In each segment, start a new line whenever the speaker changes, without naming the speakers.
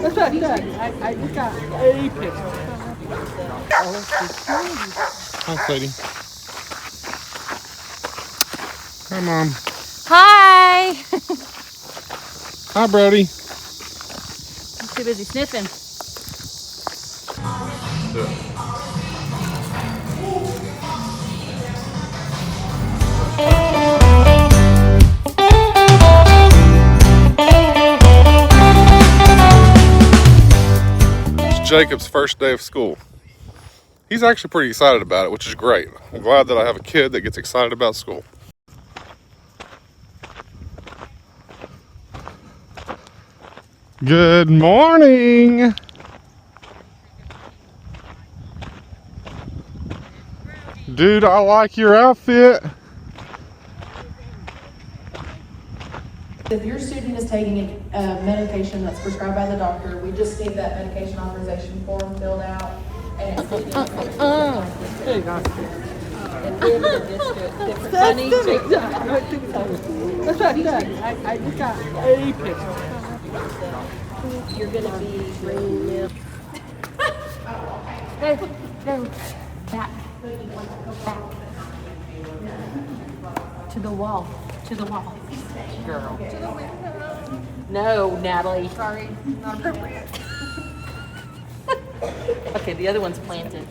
That's right, Zack. We got a picture.
Hi, Sadie. Hi, Mom.
Hi!
Hi, Brody.
I'm too busy sniffing.
It's Jacob's first day of school. He's actually pretty excited about it, which is great. I'm glad that I have a kid that gets excited about school. Good morning. Dude, I like your outfit.
If your student is taking a medication that's prescribed by the doctor, we just need that medication authorization form filled out and it's
There you go. That's right, Zack. We got a picture.
You're gonna be bringing milk. Go, go, back, back. To the wall, girl. No, Natalie.
sorry, not appropriate.
Okay, the other one's planted.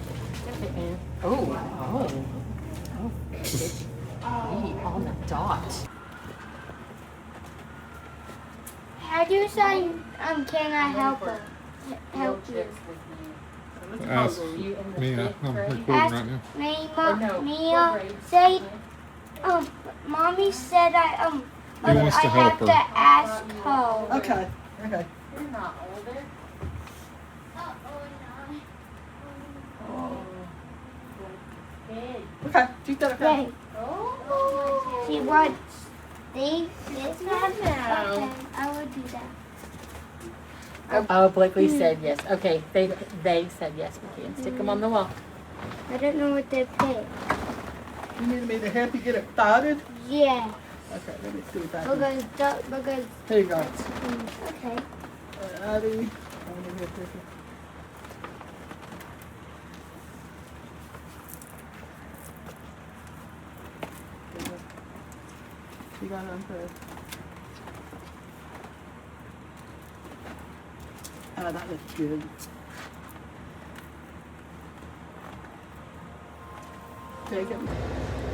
Oh. On the dot.
How do you say, can I help you?
Ask Mia. I'm recording
Ask
right now.
Mia, say, Mommy said
He wants to
I
help
have
her.
to ask her.
Okay.
You're not older.
Okay. She's done okay.
Yay. She wants this one? Okay, I will do that.
Oh, Blakely said yes. Okay, they said yes. We can stick them on the wall.
I don't know what they pick.
You need me to help you get it started?
Yeah,
Okay, let me see if I can.
because,
Here you go.
okay.
Addie. I want to get this. You got it unpressed. Oh, that looks good. Take it.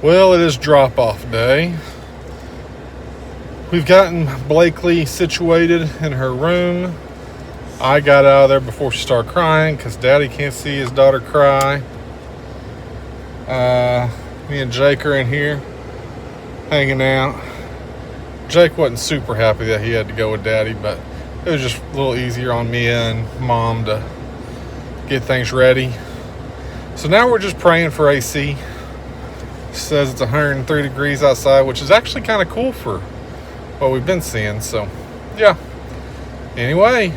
Well, it is drop-off day. We've gotten Blakely situated in her room. I got out of there before she started crying because Daddy can't see his daughter cry. Me and Jake are in here hanging out. Jake wasn't super happy that he had to go with Daddy, but it was just a little easier on Mia and Mom to get things ready. So now we're just praying for AC. Says it's 103 degrees outside, which is actually kind of cool for what we've been seeing. So yeah, anyway,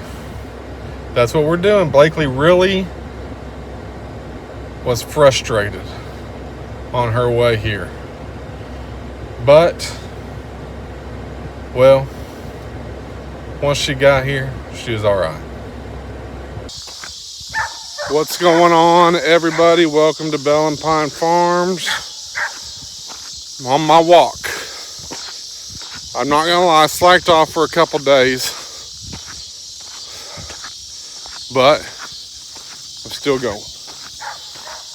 that's what we're doing. Blakely really was frustrated on her way here, but well, once she got here, she was all right. What's going on, everybody? Welcome to Bell and Pine Farms. I'm on my walk. I'm not gonna lie, I slacked off for a couple days, but I'm still going.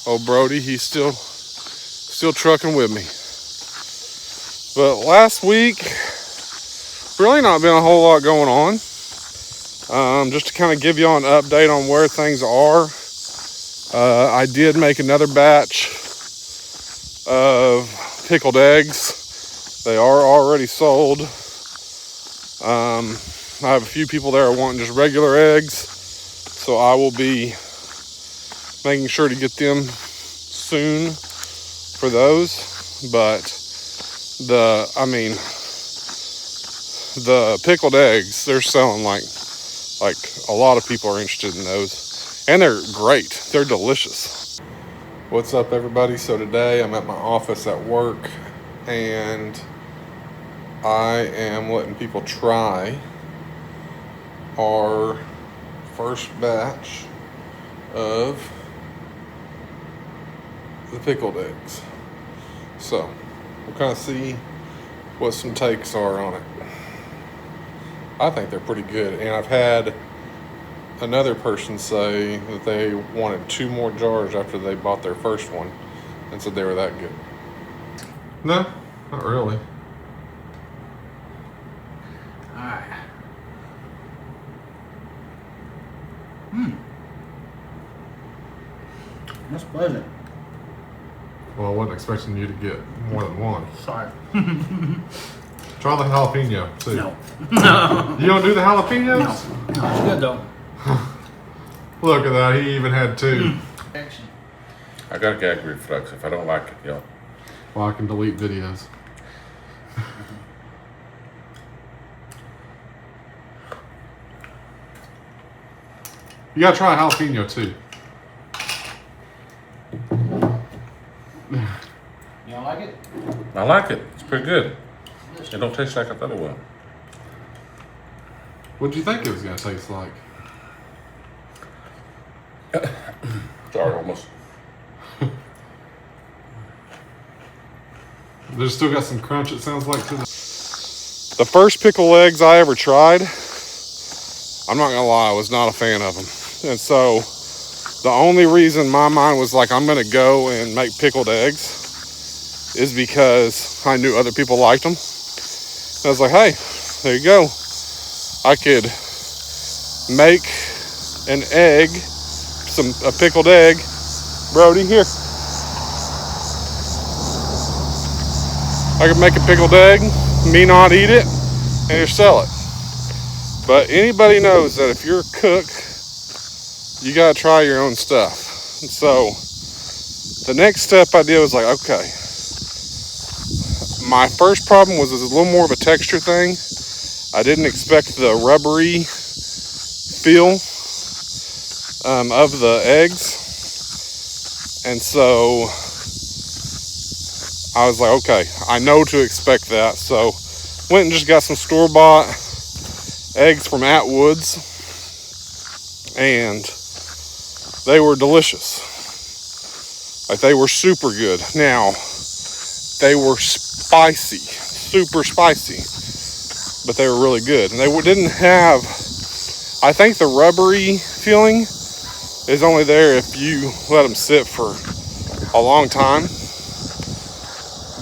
Oh, Brody, he's still trucking with me. But last week, really not been a whole lot going on. Just to kind of give you all an update on where things are. I did make another batch of pickled eggs. They are already sold. I have a few people there wanting just regular eggs, so I will be making sure to get them soon for those. But the pickled eggs, they're selling like a lot of people are interested in those, and they're great. They're delicious. What's up, everybody? So today I'm at my office at work, and I am letting people try our first batch of the pickled eggs. So we'll kind of see what some takes are on it. I think they're pretty good, and I've had another person say that they wanted 2 more jars after they bought their first one and said they were that good. No, not really.
Alright. That's pleasant.
Well, I wasn't expecting you to get more than one.
Sorry.
Try the jalapeno, too.
No.
You don't do the jalapenos?
No. It's good though.
Look at that, he even had 2.
Action.
I got gag reflex if I don't like it, yo.
Well, I can delete videos. You gotta try a jalapeno too.
You don't like it?
I like it. It's pretty good. It don't taste like I thought it would.
What'd you think it was gonna taste like?
Sorry, almost.
There's still got some crunch, it sounds like, to the... The first pickled eggs I ever tried, I'm not gonna lie, I was not a fan of them. And so, the only reason my mind was like, I'm gonna go and make pickled eggs is because I knew other people liked them. And I was like, hey, there you go. I could make an egg, a pickled egg. Brody, here. I could make a pickled egg, me not eat it, and just sell it. But anybody knows that if you're a cook, you gotta try your own stuff. And so the next step I did was like, okay, my first problem was it was a little more of a texture thing. I didn't expect the rubbery feel of the eggs. And so I was like, okay, I know to expect that. So went and just got some store-bought eggs from Atwood's, and they were delicious. Like, they were super good. Now, they were spicy, super spicy, but they were really good. And they didn't have, I think the rubbery feeling is only there if you let them sit for a long time.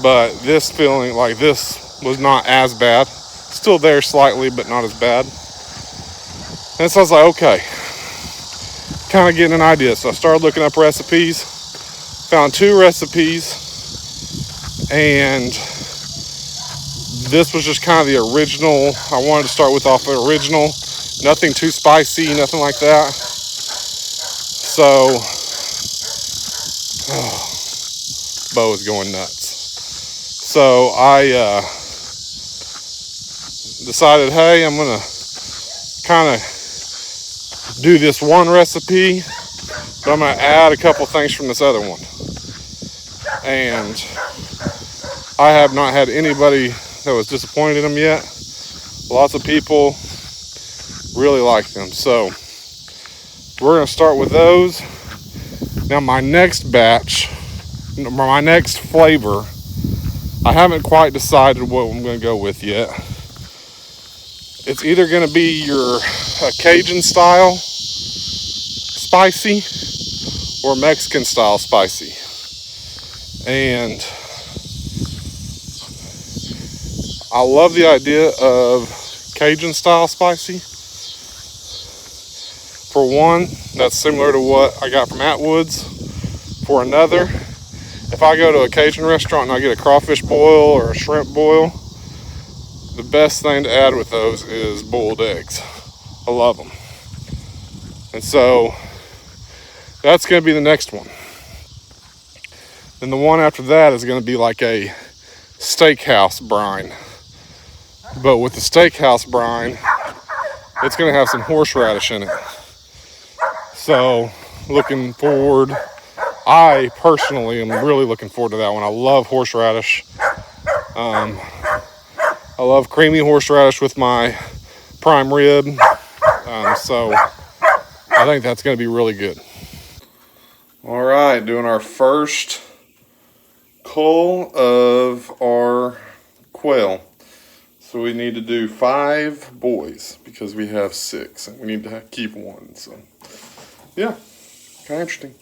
But this feeling, like, this was not as bad. Still there slightly, but not as bad. And so I was like, okay, kind of getting an idea. So I started looking up recipes, found 2 recipes, and this was just kind of the original. I wanted to start with off the original, nothing too spicy, nothing like that. So, Bo is going nuts. So I decided, hey, I'm gonna kind of do this one recipe, but I'm gonna add a couple things from this other one. And I have not had anybody that was disappointed in them yet. Lots of people really like them. So we're gonna start with those. Now my next batch, my next flavor, I haven't quite decided what I'm gonna go with yet. It's either gonna be your Cajun style spicy or Mexican style spicy. And I love the idea of Cajun style spicy. For one, that's similar to what I got from Atwood's. For another, if I go to a Cajun restaurant and I get a crawfish boil or a shrimp boil, the best thing to add with those is boiled eggs. I love them. And so that's going to be the next one. And the one after that is going to be like a steakhouse brine. But with the steakhouse brine, it's going to have some horseradish in it. So looking forward, I personally am really looking forward to that one. I love horseradish. I love creamy horseradish with my prime rib. So I think that's going to be really good. All right, doing our first cull of our quail. So we need to do 5 boys because we have 6 and we need to keep 1. So yeah, kind of interesting.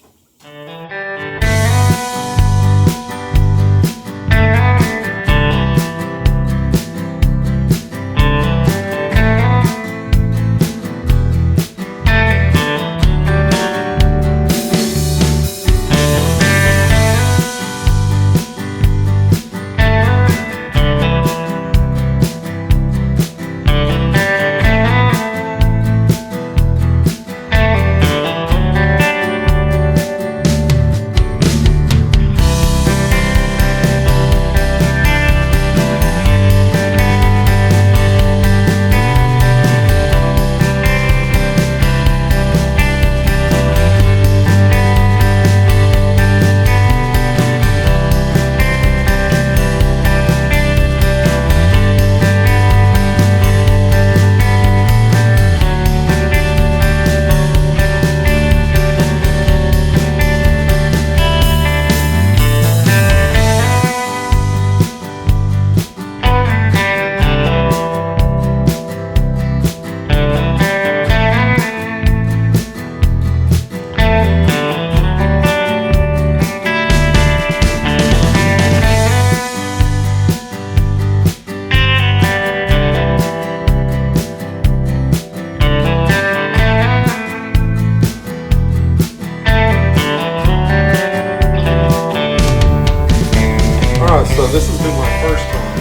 So this has been my first time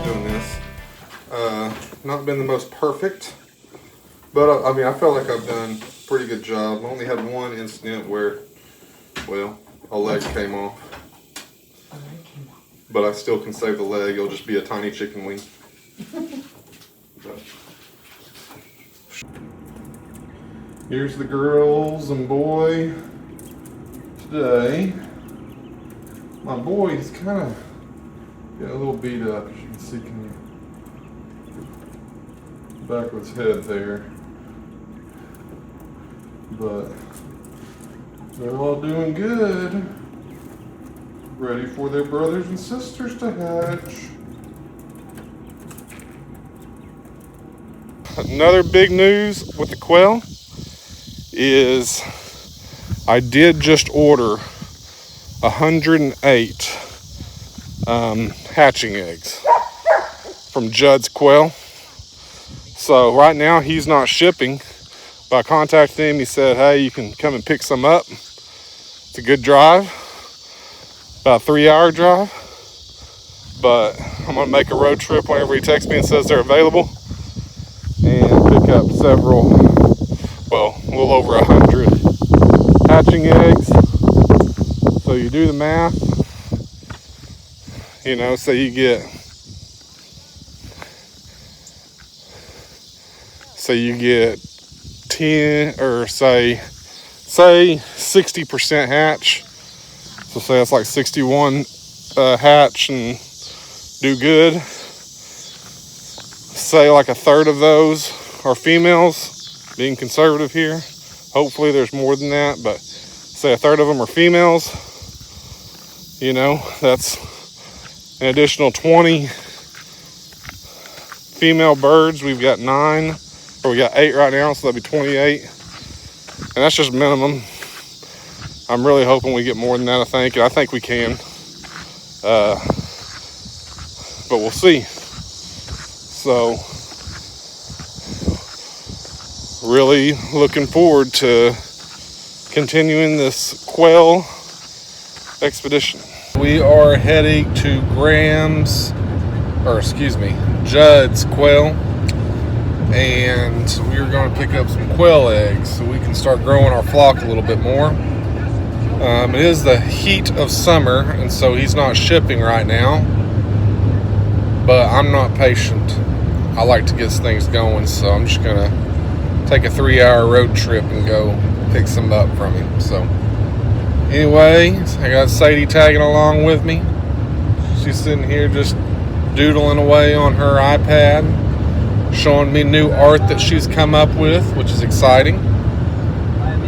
doing this. Not been the most perfect, but I mean, I felt like I've done a pretty good job. I only had one incident where, well, a leg came off. But I still can save the leg. It'll just be a tiny chicken wing. Here's the girls and boy today. My boy, he's kind of getting a little beat up. As you can see, back of his head there. But they're all doing good. Ready for their brothers and sisters to hatch. Another big news with the quail is I did just order 108 hatching eggs from Judds Quail. So right now he's not shipping, but I contacted him. He said, hey, you can come and pick some up. It's a good drive, about a 3-hour drive, but I'm gonna make a road trip whenever he texts me and says they're available and pick up several, well, a little over 100 hatching eggs. So you do the math, you know, so you get, so you get 10 or say 60% hatch. So say that's like 61 hatch and do good. Say like a third of those are females, being conservative here. Hopefully there's more than that, but say a third of them are females. You know, that's an additional 20 female birds. We've got 9, or we got 8 right now, so that'd be 28. And that's just minimum. I'm really hoping we get more than that, I think. And I think we can. But we'll see. So, really looking forward to continuing this quail expedition. We are heading to Judds Quail, and we're going to pick up some quail eggs so we can start growing our flock a little bit more. It is the heat of summer, and so he's not shipping right now, but I'm not patient. I like to get things going, so I'm just going to take a 3-hour road trip and go pick some up from him. So anyway, I got Sadie tagging along with me. She's sitting here just doodling away on her iPad, showing me new art that she's come up with, which is exciting.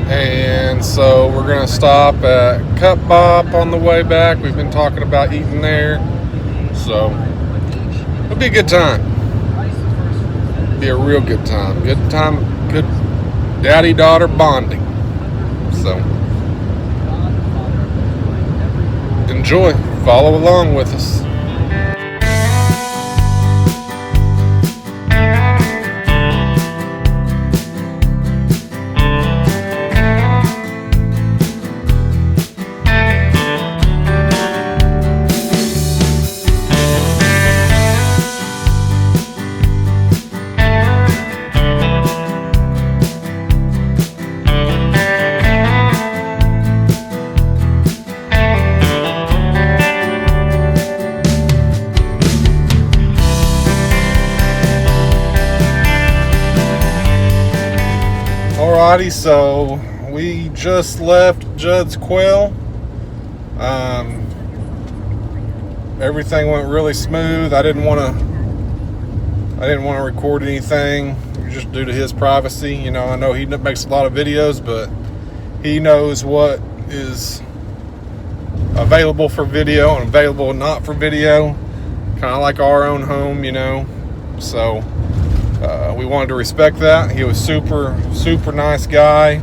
And so we're gonna stop at Cup Bop on the way back. We've been talking about eating there, so it'll be a good time. Be a real good time. Good daddy-daughter bonding. So enjoy. Follow along with us. Alrighty, so we just left Judds Quail. Everything went really smooth. I didn't want to record anything just due to his privacy. You know, I know he makes a lot of videos, but he knows what is available for video and available not for video. Kind of like our own home, you know. So we wanted to respect that. He was super nice guy.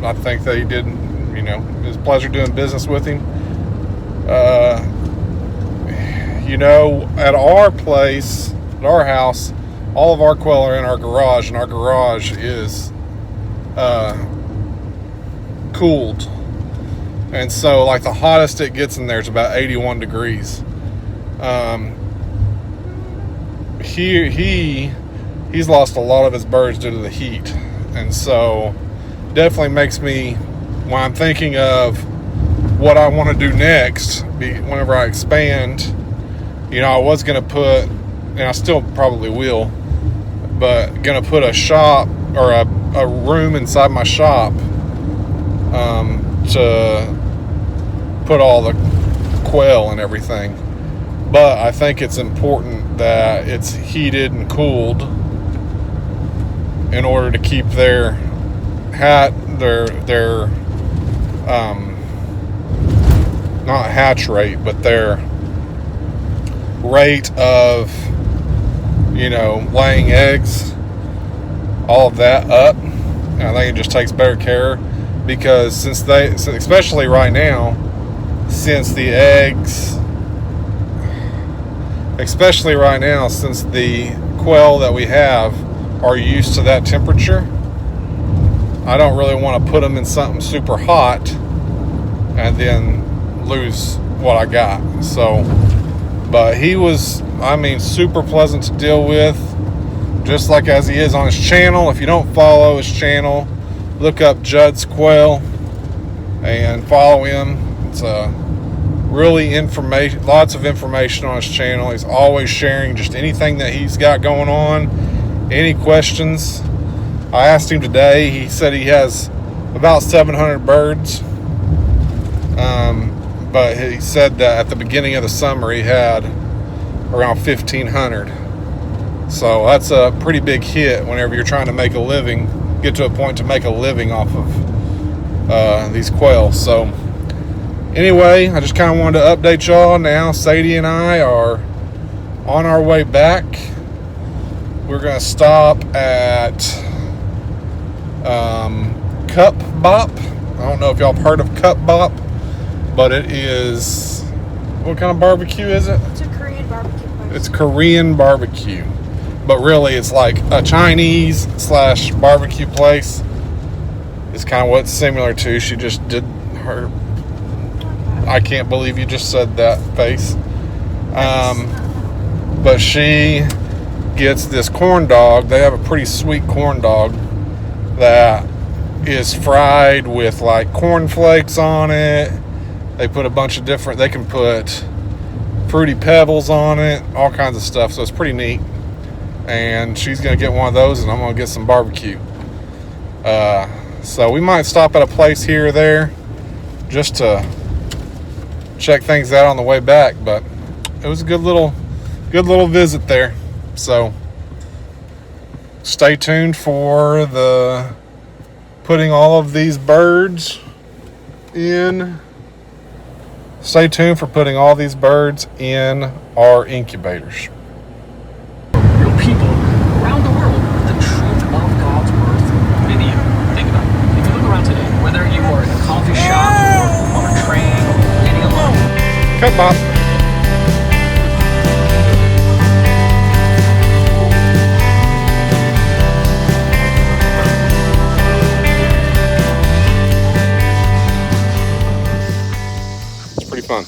I think that he did, you know, it was a pleasure doing business with him. You know, at our place, at our house, all of our quail are in our garage, and our garage is cooled. And so, like, the hottest it gets in there is about 81 degrees. He's lost a lot of his birds due to the heat, and so definitely makes me, when I'm thinking of what I want to do next, whenever I expand, you know, I was going to put, and I still probably will, but going to put a shop or a room inside my shop to put all the quail and everything. But I think it's important that it's heated and cooled in order to keep their not hatch rate, but their rate of, you know, laying eggs, all of that up. And I think it just takes better care, because especially right now, since the quail that we have are used to that temperature, I don't really want to put them in something super hot and then lose what I got. So, but he was, I mean, super pleasant to deal with, just like as he is on his channel. If you don't follow his channel, look up Judds Quail and follow him. It's really lots of information on his channel. He's always sharing just anything that he's got going on, any questions. I asked him today, he said he has about 700 birds, but he said that at the beginning of the summer he had around 1,500. So that's a pretty big hit whenever you're trying to make a living, get to a point to make a living off of these quail. So anyway, I just kind of wanted to update y'all. Now Sadie and I are on our way back. We're going to stop at Cup Bop. I don't know if y'all have heard of Cup Bop, but it is, what kind of barbecue is it?
It's a Korean barbecue place.
It's Korean barbecue, but really it's like a Chinese / barbecue place. It's kind of what it's similar to. She just did her, I can't believe you just said that face. But she gets this corn dog. They have a pretty sweet corn dog that is fried with like corn flakes on it. They put a bunch of different, they can put fruity pebbles on it, all kinds of stuff. So it's pretty neat. And she's going to get one of those, and I'm going to get some barbecue. So we might stop at a place here or there just to check things out on the way back. But it was a good little visit there. So stay tuned for the putting all of these birds in. Stay tuned for putting all these birds in our incubators.
Real people around the world with the truth of God's word through video. Think about it. If you look around today, whether you are in a coffee shop or on a train or waiting alone.
Cut, Bob. It's pretty fun.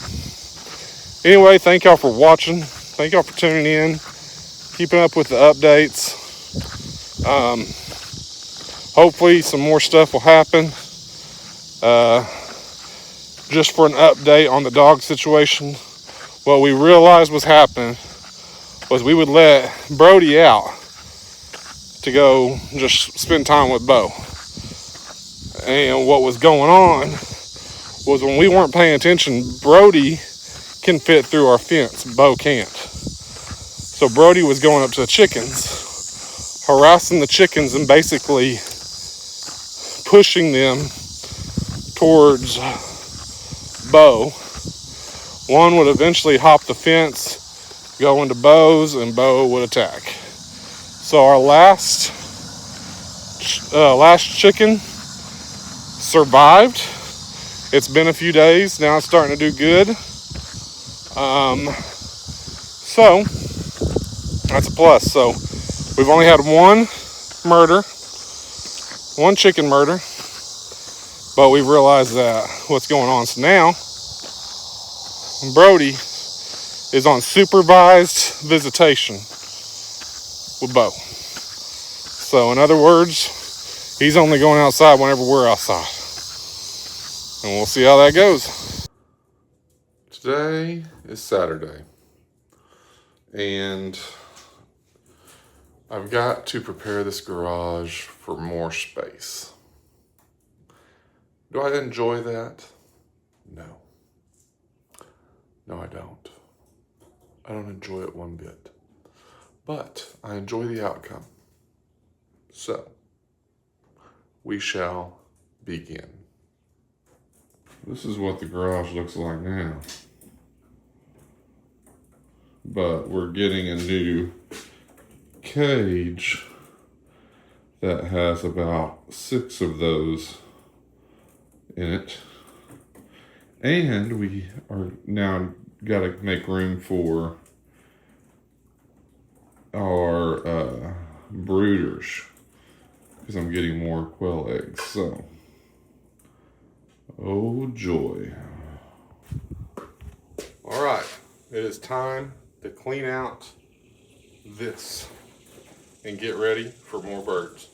Anyway, thank y'all for watching. Thank y'all for tuning in, keeping up with the updates. Hopefully some more stuff will happen. Just for an update on the dog situation, what we realized was happening was we would let Brody out to go just spend time with Bo. And what was going on was when we weren't paying attention, Brody can fit through our fence, Bo can't. So Brody was going up to the chickens, harassing the chickens and basically pushing them towards Bo. One would eventually hop the fence, go into Bo's, and Bo would attack. So our last chicken survived. It's been a few days. Now it's starting to do good. So that's a plus. So we've only had one chicken murder, but we realized that what's going on. So now Brody is on supervised visitation with Bo. So in other words, he's only going outside whenever we're outside. And we'll see how that goes. Today is Saturday. And I've got to prepare this garage for more space. Do I enjoy that? No. No, I don't. I don't enjoy it one bit. But I enjoy the outcome. So, we shall begin. This is what the garage looks like now. But we're getting a new cage that has about 6 of those in it. And we are now got to make room for our brooders because I'm getting more quail eggs. So, oh joy. All right, it is time to clean out this and get ready for more birds.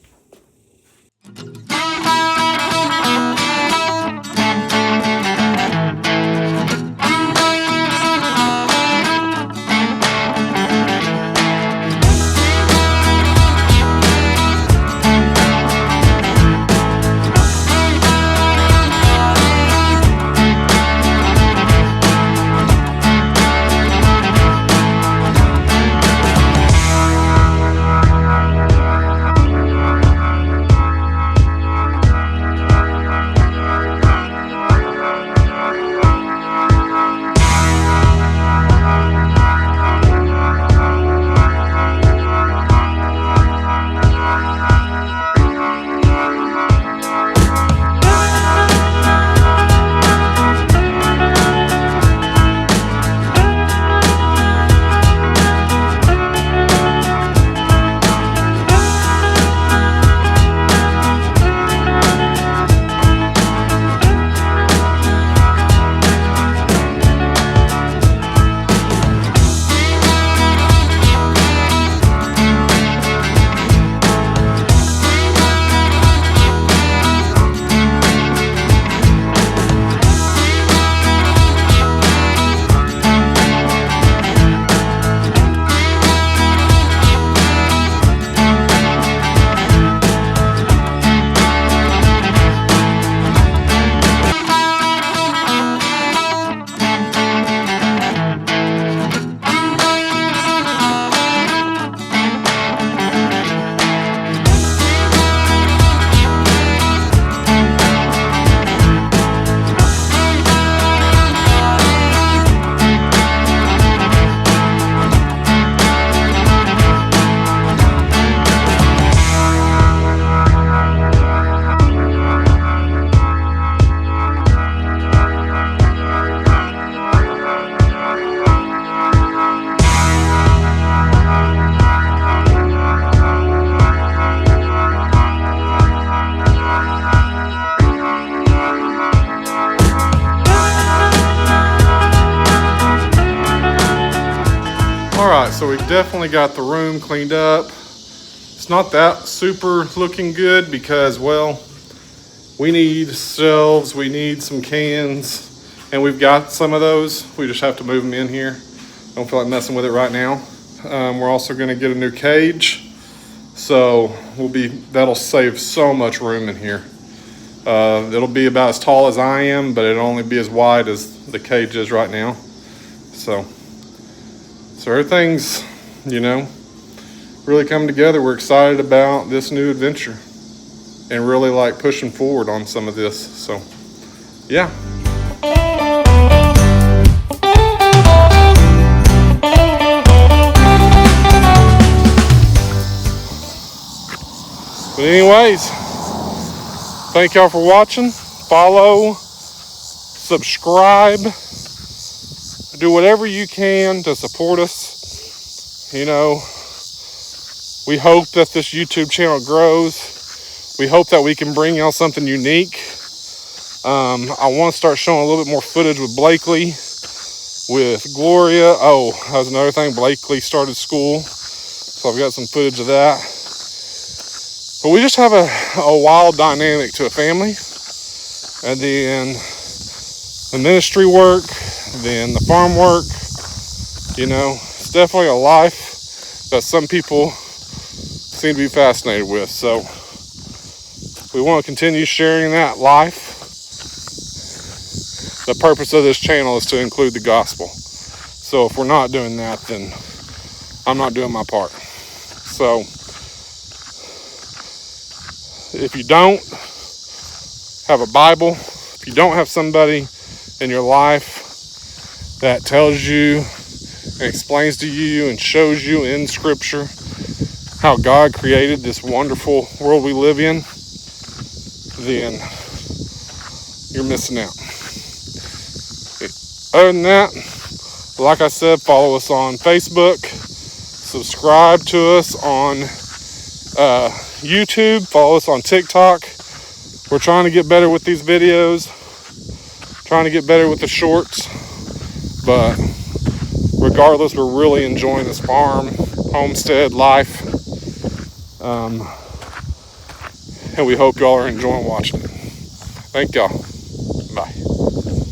right, so we definitely got the room cleaned up. It's not that super looking good because, well, we need shelves, we need some cans, and we've got some of those. We just have to move them in here. Don't feel like messing with it right now. We're also gonna get a new cage. So that'll save so much room in here. It'll be about as tall as I am, but it'll only be as wide as the cage is right now. So everything's, really coming together. We're excited about this new adventure and really like pushing forward on some of this. So, yeah. But anyways, thank y'all for watching. Follow, subscribe, do whatever you can to support us. We hope that this YouTube channel grows. We hope that we can bring y'all something unique. I want to start showing a little bit more footage with Blakely, with Gloria. Oh, that was another thing. Blakely started school, so I've got some footage of that. But we just have a wild dynamic to a family. And then the ministry work, then the farm work. It's definitely a life that some people seem to be fascinated with. So we want to continue sharing that life. The purpose of this channel is to include the gospel. So if we're not doing that, then I'm not doing my part. So if you don't have a Bible, if you don't have somebody in your life that tells you and explains to you and shows you in Scripture how God created this wonderful world we live in, then you're missing out. Other than that, like I said, follow us on Facebook, subscribe to us on YouTube, follow us on TikTok. We're trying to get better with these videos, trying to get better with the shorts, but regardless, we're really enjoying this farm, homestead life, and we hope y'all are enjoying watching it. Thank y'all.